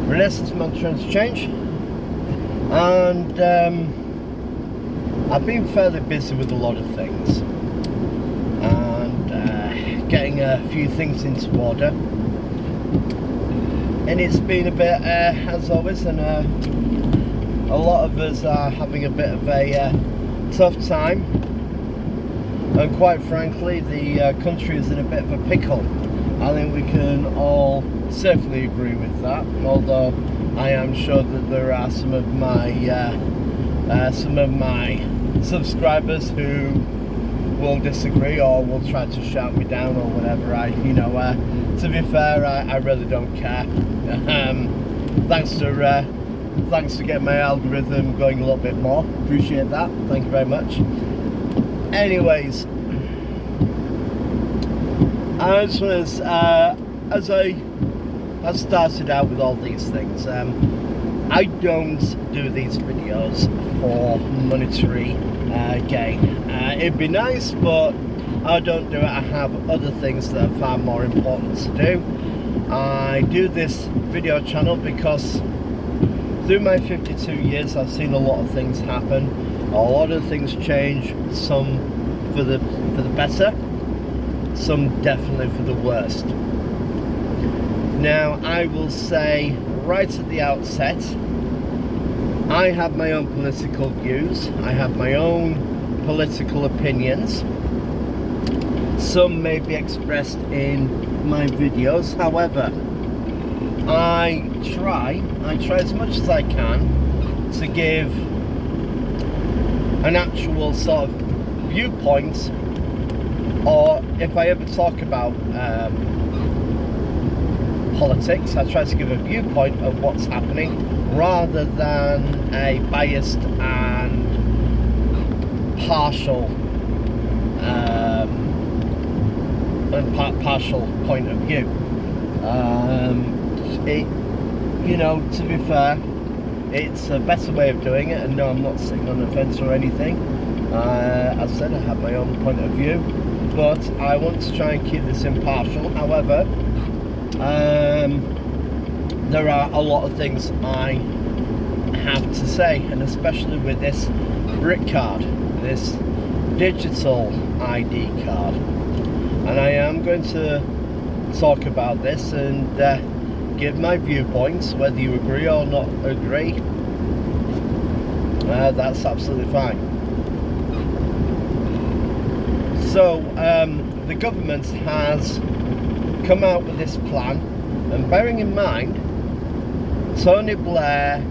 Renaissance Mantra Change, and I've been fairly busy with a lot of things and getting a few things into order, and it's been a bit as always, and a lot of us are having a bit of a tough time, and quite frankly the country is in a bit of a pickle. I think we can all safely agree with that, although I am sure that there are some of my subscribers who will disagree or will try to shout me down or whatever. To be fair, I really don't care. Thanks to get my algorithm going a little bit more. Appreciate that. Thank you very much. Anyways, as I started out with all these things, I don't do these videos for monetary gain. It'd be nice, but I don't do it. I have other things that are far more important to do. I do this video channel because through my 52 years I've seen a lot of things happen, a lot of things change, some for the better, some definitely for the worst. Now, I will say right at the outset, I have my own political views, I have my own political opinions. Some may be expressed in my videos. However, I try as much as I can to give an actual sort of viewpoint, or if I ever talk about politics, I try to give a viewpoint of what's happening rather than a biased and partial point of view. To be fair, it's a better way of doing it, and no, I'm not sitting on the fence or anything. As I said, I have my own point of view, but I want to try and keep this impartial. However, there are a lot of things I have to say, and especially with this BRIC card, this digital ID card, and I am going to talk about this and give my viewpoints. Whether you agree or not agree, that's absolutely fine. So the government has come out with this plan, and bearing in mind Tony Blair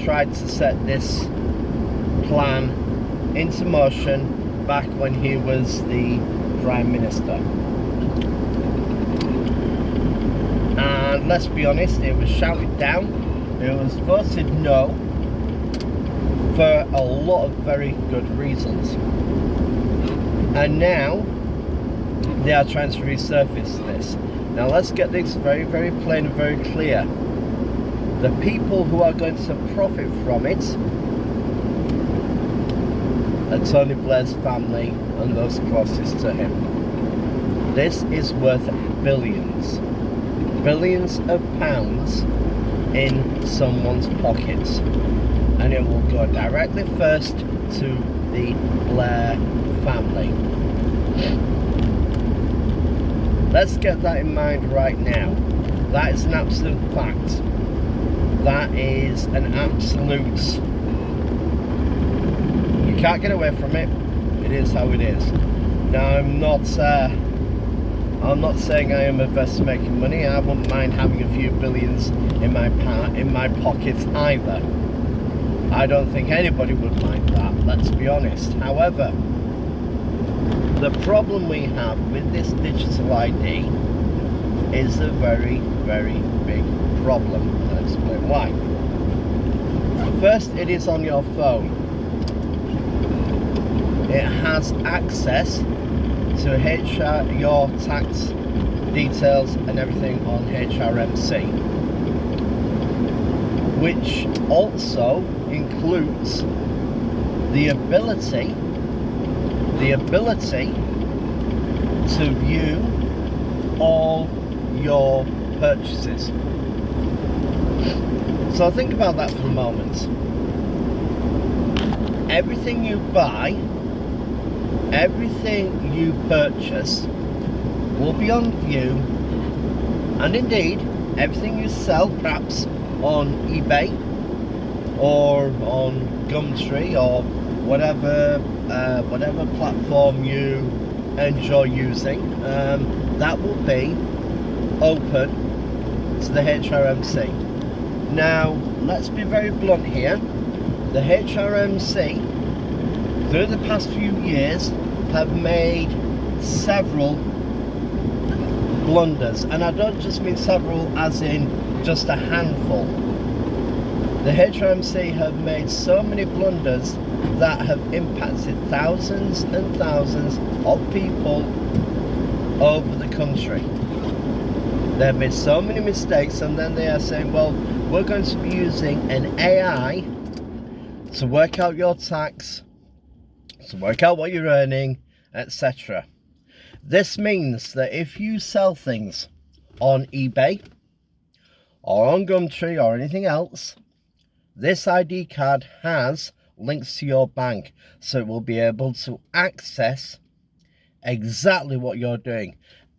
tried to set this plan into motion back when he was the Prime Minister, and let's be honest, it was shouted down, it was voted no for a lot of very good reasons, and now they are trying to resurface this. Now let's get this very, very plain and very clear. The people who are going to profit from it are Tony Blair's family and those closest to him. This is worth billions of pounds in someone's pockets, and it will go directly first to the Blair family. Let's get that in mind right now. That is an absolute fact. That is an absolute... You can't get away from it. It is how it is. Now, I'm not saying I am averse to making money. I wouldn't mind having a few billions in my pockets either. I don't think anybody would mind that, let's be honest. However, the problem we have with this digital ID is a very, very big problem. I'll explain why. First, it is on your phone. It has access to your tax details and everything on HMRC, which also includes the ability to view all your purchases. So think about that for a moment. Everything you buy, everything you purchase will be on view, and indeed everything you sell, perhaps on eBay or on Gumtree or whatever platform you enjoy using, that will be open to the HMRC. Now let's be very blunt here. The HMRC, through the past few years, have made several blunders, and I don't just mean several as in just a handful. The HMRC have made so many blunders that have impacted thousands and thousands of people over the country. They've made so many mistakes, and then they are saying, well, we're going to be using an AI to work out your tax, to work out what you're earning, etc. This means that if you sell things on eBay or on Gumtree or anything else, this ID card has links to your bank, so it will be able to access exactly what you're doing.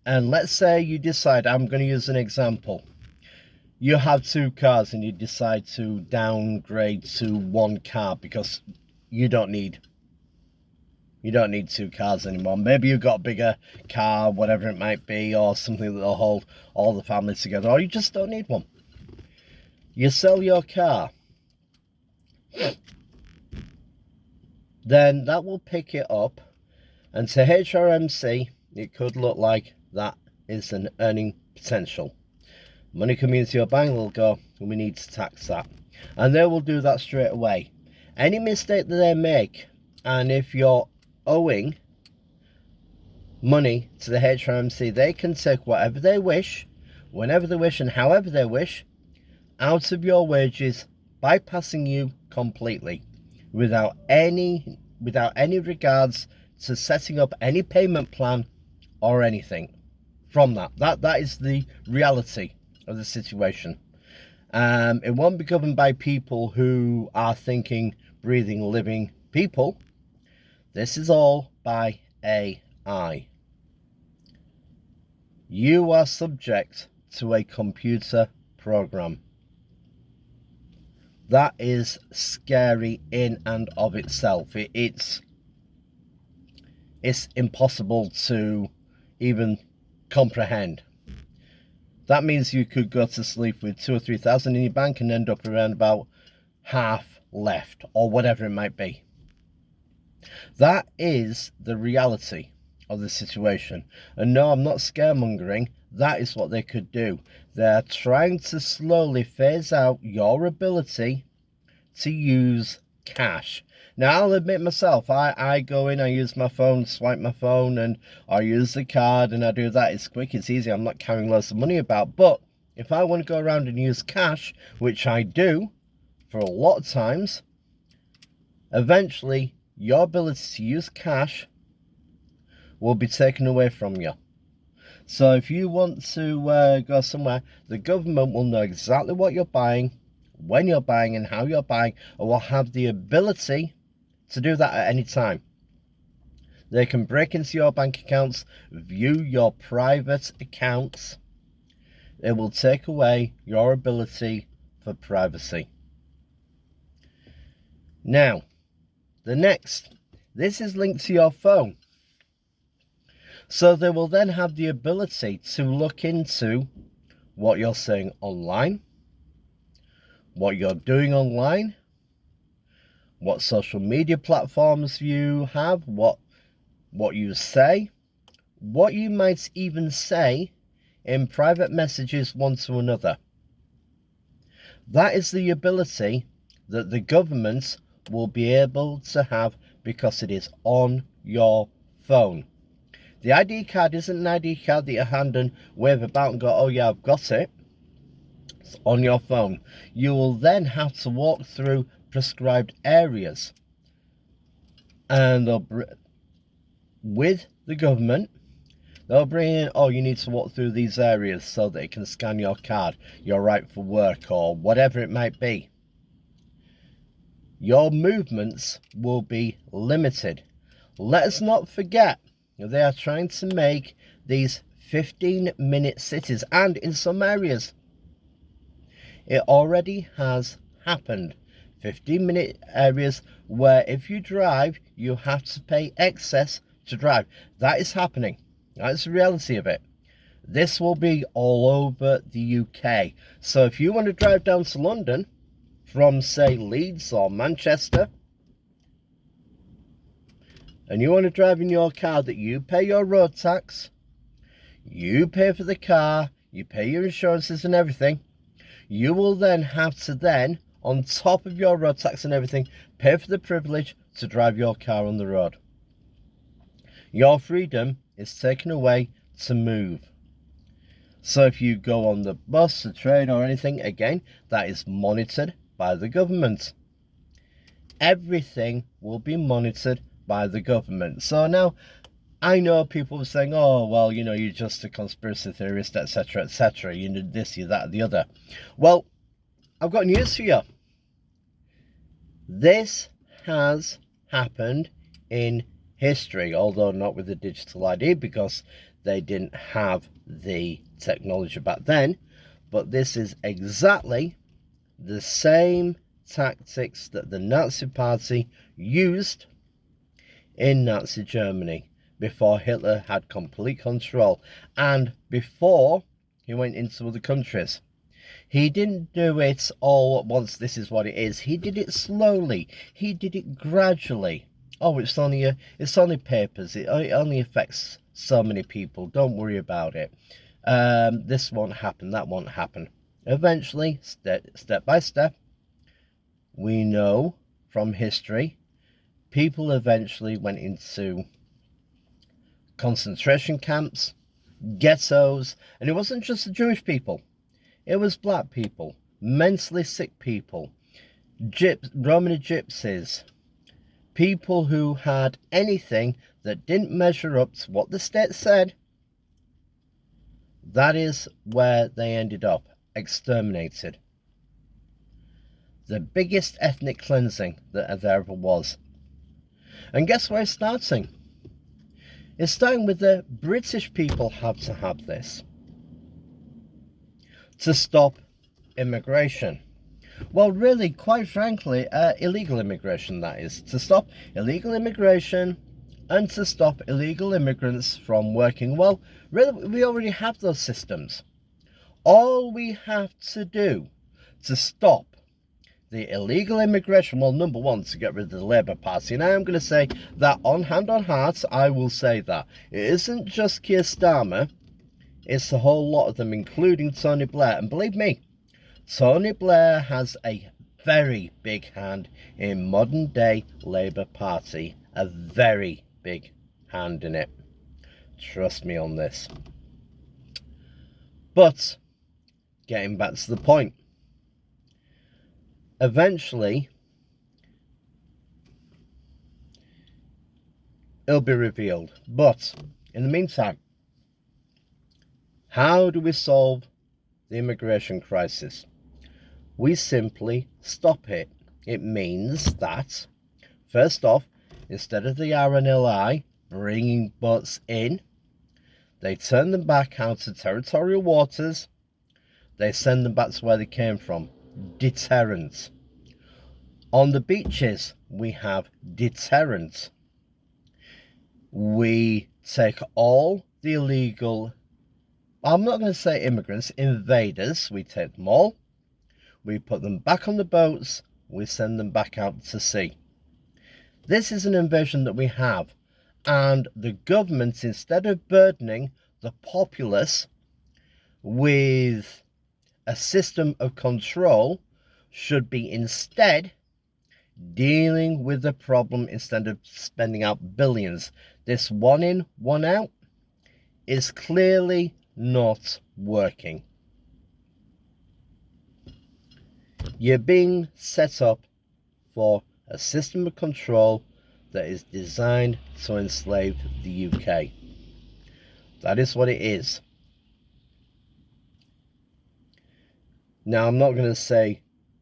And let's say you decide, I'm going to use an example. You have 2 cars and you decide to downgrade to 1 car because you don't need 2 cars anymore. Maybe you've got a bigger car, whatever it might be, or something that will hold all the family together, or you just don't need one. You sell your car, then that will pick it up, and to HMRC it could look like that is an earning potential. Money coming into your bank will go, we need to tax that, and they will do that straight away. Any mistake that they make, and if you're owing money to the HMRC, they can take whatever they wish, whenever they wish and however they wish, out of your wages, bypassing you completely, without any regards to setting up any payment plan or anything from that. That is the reality of the situation. It won't be governed by people who are thinking, breathing, living people. This is all by AI. You are subject to a computer program. That is scary in and of itself. It's impossible to even comprehend. That means you could go to sleep with 2,000 or 3,000 in your bank and end up around about half left, or whatever it might be. That is the reality of the situation. And no, I'm not scaremongering. That is what they could do. They're trying to slowly phase out your ability to use cash. Now, I'll admit myself, I go in, I use my phone, swipe my phone, and I use the card, and I do that. It's quick, it's easy. I'm not carrying loads of money about. But if I want to go around and use cash, which I do for a lot of times, eventually your ability to use cash will be taken away from you. So if you want to go somewhere, the government will know exactly what you're buying, when you're buying, and how you're buying, and will have the ability to do that at any time. They can break into your bank accounts, view your private accounts. It will take away your ability for privacy. Now, the next, this is linked to your phone. So they will then have the ability to look into what you're saying online, what you're doing online, what social media platforms you have, what you say, what you might even say in private messages one to another. That is the ability that the government will be able to have because it is on your phone. The ID card isn't an ID card that you hand and wave about and go, oh yeah, I've got it. It's on your phone. You will then have to walk through prescribed areas, and with the government, They'll bring in, oh, you need to walk through these areas so that it can scan your card, you're right for work, or whatever it might be. Your movements will be limited. Let us not forget, they are trying to make these 15-minute cities, and in some areas, it already has happened. 15-minute areas where if you drive, you have to pay excess to drive. That is happening. That's the reality of it. This will be all over the UK. So if you want to drive down to London from, say, Leeds or Manchester, and you want to drive in your car, that you pay your road tax, you pay for the car, you pay your insurances and everything, you will then have to then, on top of your road tax and everything, pay for the privilege to drive your car on the road. Your freedom is taken away to move. So if you go on the bus, the train or anything, again, that is monitored by the government. Everything will be monitored by the government. So now, I know people are saying, oh, well, you know, you're just a conspiracy theorist, etc., etc. You need this, you that, the other. Well, I've got news for you. This has happened in history, although not with the digital ID because they didn't have the technology back then. But this is exactly the same tactics that the Nazi Party used in Nazi Germany before Hitler had complete control and before he went into other countries. He didn't do it all at once. This is what it is. He did it slowly. He did it gradually. Oh, it's only papers. It only affects so many people. Don't worry about it. This won't happen. That won't happen. Eventually, step by step, we know from history, people eventually went into concentration camps, ghettos, and it wasn't just the Jewish people. It was black people, mentally sick people, Roman gypsies, people who had anything that didn't measure up to what the state said. That is where they ended up, exterminated. The biggest ethnic cleansing that there ever was. And guess where it's starting? It's starting with the British people have to have this. To stop immigration. Well, really, quite frankly, illegal immigration, that is. To stop illegal immigration and to stop illegal immigrants from working. Well, really, we already have those systems. All we have to do to stop the illegal immigration, well, number one, to get rid of the Labour Party. And I am going to say that on hand on heart, I will say that. It isn't just Keir Starmer. It's a whole lot of them, including Tony Blair. And believe me, Tony Blair has a very big hand in modern day Labour Party. A very big hand in it. Trust me on this. But, getting back to the point. Eventually, it'll be revealed. But, in the meantime, how do we solve the immigration crisis? We simply stop it. It means that, first off, instead of the RNLI bringing boats in, they turn them back out to territorial waters. They send them back to where they came from. Deterrent. On the beaches, we have deterrent. We take all the illegal, I'm not going to say immigrants, invaders. We take them all. We put them back on the boats. We send them back out to sea. This is an invasion that we have. And the government, instead of burdening the populace with a system of control, should be instead dealing with the problem instead of spending out billions. This one in, one out is clearly not working. You're being set up for a system of control that is designed to enslave the UK. That is what it is. Now, I'm not going to say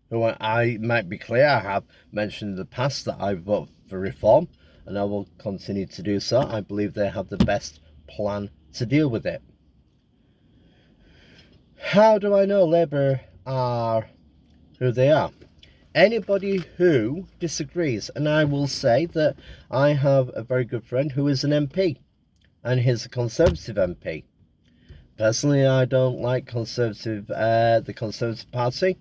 who I might be clear. I have mentioned in the past that I vote for Reform, and I will continue to do so. I believe they have the best plan to deal with it. How do I know Labour are who they are? Anybody who disagrees, and I will say that I have a very good friend who is an MP, and he's a Conservative MP. Personally, I don't like the Conservative Party,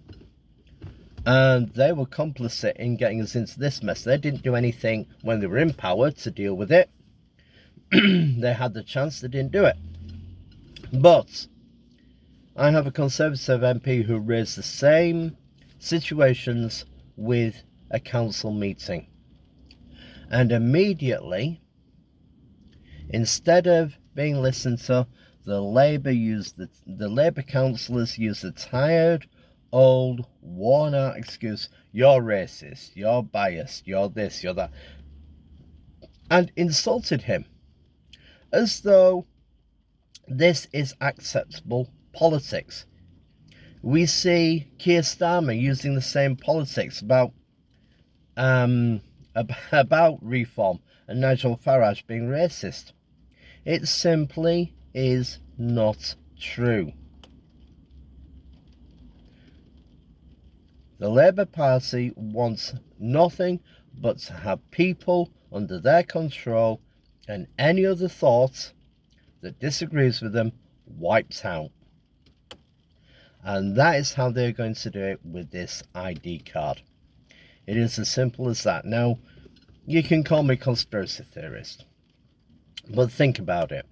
and they were complicit in getting us into this mess. They didn't do anything when they were in power to deal with it. They had the chance, they didn't do it. But I have a Conservative MP who raised the same situations with a council meeting, and immediately, instead of being listened to, the Labour councillors used the tired, old, worn-out excuse: you're racist, you're biased, you're this, you're that, and insulted him as though this is acceptable politics. We see Keir Starmer using the same politics about Reform and Nigel Farage being racist. It simply is not true. The Labour Party wants nothing but to have people under their control, and any other thought that disagrees with them wiped out. And that is how they're going to do it with this ID card. It is as simple as that. Now, you can call me a conspiracy theorist, but think about it.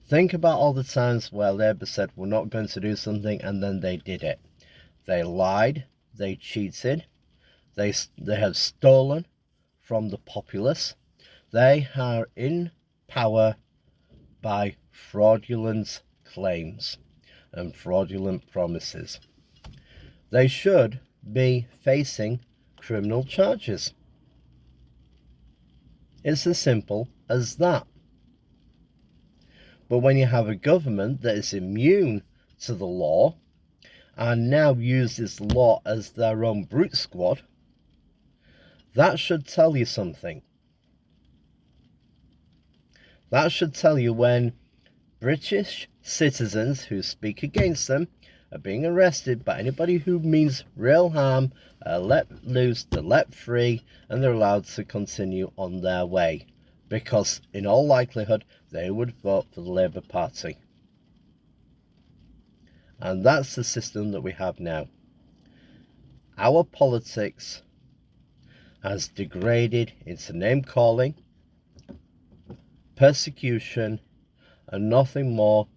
Think about all the times where Labour said we're not going to do something, and then they did it. They lied, they cheated, they have stolen from the populace. They are in power by fraudulent claims and fraudulent promises. They should be facing criminal charges. It's as simple as that. But when you have a government that is immune to the law and now uses the law as their own brute squad, that should tell you something. That should tell you when British citizens who speak against them are being arrested by anybody who means real harm, are let loose, they're let free, and they're allowed to continue on their way. Because in all likelihood, they would vote for the Labour Party. And that's the system that we have now. Our politics has degraded into name-calling, persecution, and nothing more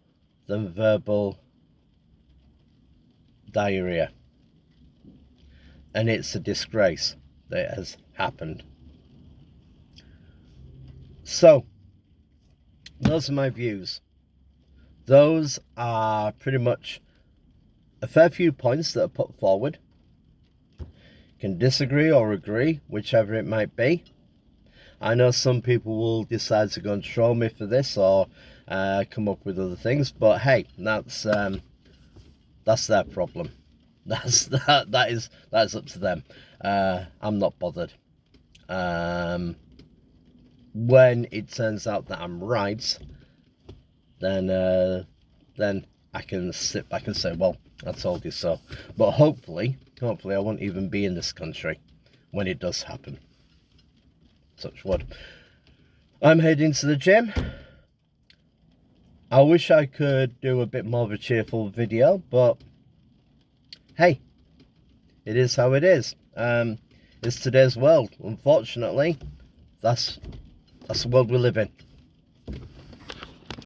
than verbal diarrhea. And it's a disgrace that has happened. So, those are my views. Those are pretty much a fair few points that are put forward. Can disagree or agree, whichever it might be. I know some people will decide to go and troll me for this or come up with other things, but hey, that's their problem. That is up to them. I'm not bothered. When it turns out that I'm right, then I can sit back and say, well, I told you so. But hopefully I won't even be in this country when it does happen. Touch wood. I'm heading to the gym. I wish I could do a bit more of a cheerful video, but hey, it is how it is. It's today's world. Unfortunately, that's the world we live in.